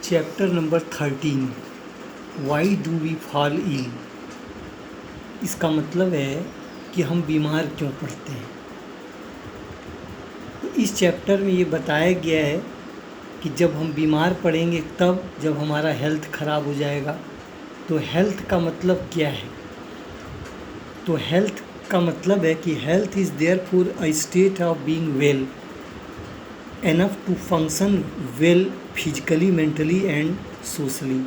Chapter number 13, why do we fall ill. इसका मतलब है कि हम बीमार क्यों पड़ते हैं। तो इस चैप्टर में ये बताया गया है कि जब हम बीमार पड़ेंगे तब जब हमारा हेल्थ ख़राब हो जाएगा। तो हेल्थ का मतलब क्या है? तो हेल्थ का मतलब है कि health is therefore a state of being well enough to function well physically, mentally and socially.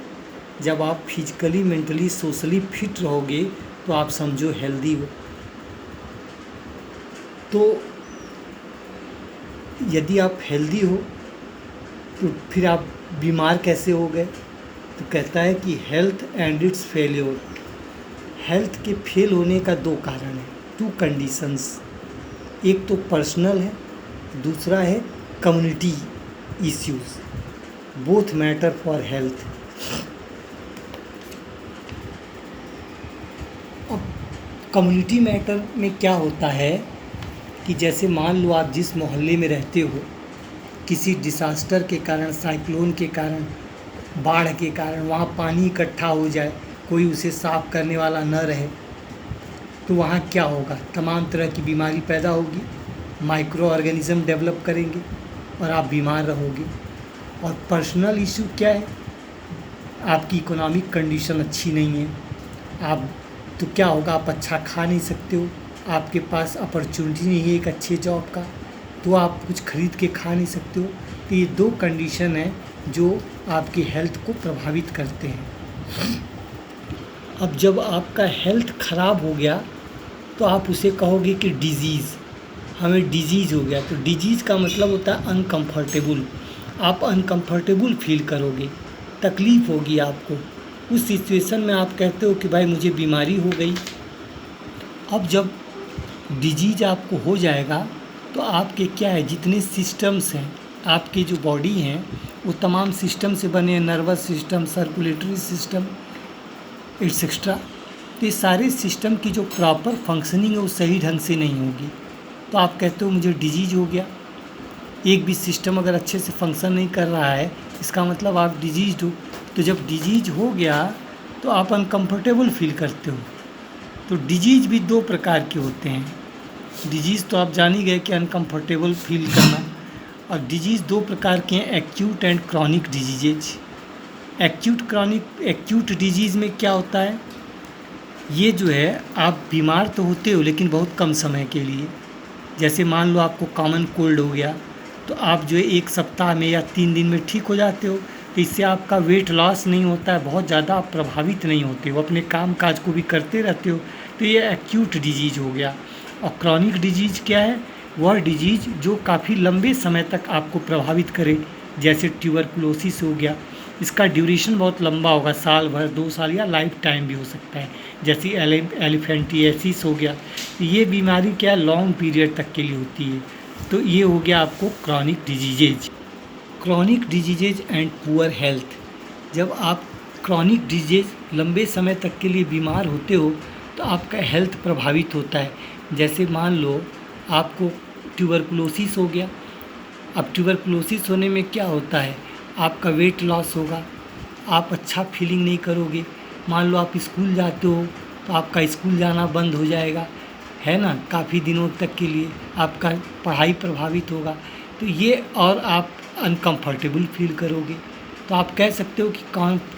जब आप फिजिकली, मेंटली, सोशली फिट रहोगे तो आप समझो हेल्दी हो। तो यदि आप हेल्दी हो तो फिर आप बीमार कैसे हो गए? तो कहता है कि health and it's failure. Health के फेल होने का दो कारण है, टू कंडीशंस। एक तो पर्सनल है, दूसरा है community issues. Both matter for health. अब कम्युनिटी मैटर में क्या होता है कि जैसे मान लो आप जिस मोहल्ले में रहते हो, किसी डिसास्टर के कारण, साइक्लोन के कारण, बाढ़ के कारण वहाँ पानी इकट्ठा हो जाए, कोई उसे साफ करने वाला न रहे, तो वहाँ क्या होगा? तमाम तरह की बीमारी पैदा होगी, माइक्रो ऑर्गेनिज्म डेवलप करेंगे और आप बीमार रहोगे। और पर्सनल इशू क्या है? आपकी इकोनॉमिक कंडीशन अच्छी नहीं है, आप तो क्या होगा? आप अच्छा खा नहीं सकते हो, आपके पास अपॉर्चुनिटी नहीं है एक अच्छे जॉब का, तो आप कुछ खरीद के खा नहीं सकते हो। तो ये दो कंडीशन है जो आपकी हेल्थ को प्रभावित करते हैं। अब जब आपका हेल्थ ख़राब हो गया तो आप उसे कहोगे कि डिजीज़, हमें डिजीज़ हो गया। तो डिजीज़ का मतलब होता है अनकम्फर्टेबल। आप अनकम्फर्टेबल फील करोगे, तकलीफ़ होगी आपको। उस सिचुएशन में आप कहते हो कि भाई मुझे बीमारी हो गई। अब जब डिजीज़ आपको हो जाएगा तो आपके क्या है, जितने सिस्टम्स हैं आपके जो बॉडी हैं वो तमाम सिस्टम से बने हैं, nervous system, circulatory system etcetera. तो ये सारे सिस्टम की जो प्रॉपर फंक्शनिंग है वो सही ढंग से नहीं होगी। तो आप कहते हो मुझे डिजीज़ हो गया। एक भी सिस्टम अगर अच्छे से फंक्शन नहीं कर रहा है इसका मतलब आप डिजीज़ हो। तो जब डिजीज़ हो गया तो आप अनकम्फर्टेबल फील करते हो। तो डिजीज़ भी दो प्रकार के होते हैं। डिजीज़ तो आप जान ही गए कि अनकम्फर्टेबल फील करना। और डिजीज़ दो प्रकार के हैं, acute and chronic diseases. Acute disease में क्या होता है, ये जो है आप बीमार तो होते हो लेकिन बहुत कम समय के लिए। जैसे मान लो आपको कॉमन कोल्ड हो गया तो आप जो है 1 सप्ताह में या 3 दिन में ठीक हो जाते हो। तो इससे आपका वेट लॉस नहीं होता है, बहुत ज़्यादा आप प्रभावित नहीं होते हो, अपने काम काज को भी करते रहते हो। तो ये एक्यूट डिजीज़ हो गया। और क्रॉनिक डिजीज़ क्या है? वह डिजीज़ जो काफ़ी लंबे समय तक आपको प्रभावित करे, जैसे ट्यूबरकुलोसिस हो गया। इसका ड्यूरेशन बहुत लंबा होगा, साल भर, 2 साल या लाइफ टाइम भी हो सकता है। जैसे एलिफेंटियासिस हो गया, ये बीमारी क्या लॉन्ग पीरियड तक के लिए होती है। तो ये हो गया आपको chronic diseases. Chronic diseases and poor health. जब आप क्रॉनिक डिजीज लंबे समय तक के लिए बीमार होते हो तो आपका हेल्थ प्रभावित होता है। जैसे मान लो आपको ट्यूबरकुलोसिस हो गया। अब ट्यूबरकुलोसिस होने में क्या होता है, आपका वेट लॉस होगा, आप अच्छा फीलिंग नहीं करोगे। मान लो आप स्कूल जाते हो तो आपका स्कूल जाना बंद हो जाएगा, है ना, काफ़ी दिनों तक के लिए आपका पढ़ाई प्रभावित होगा। तो ये, और आप अनकम्फर्टेबल फील करोगे। तो आप कह सकते हो कि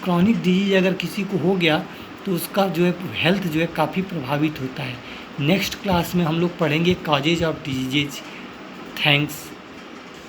क्रॉनिक डिजीज अगर किसी को हो गया तो उसका जो है हेल्थ जो है काफ़ी प्रभावित होता है। नेक्स्ट क्लास में हम लोग पढ़ेंगे कॉजेज ऑफ डिजीजेज। थैंक्स।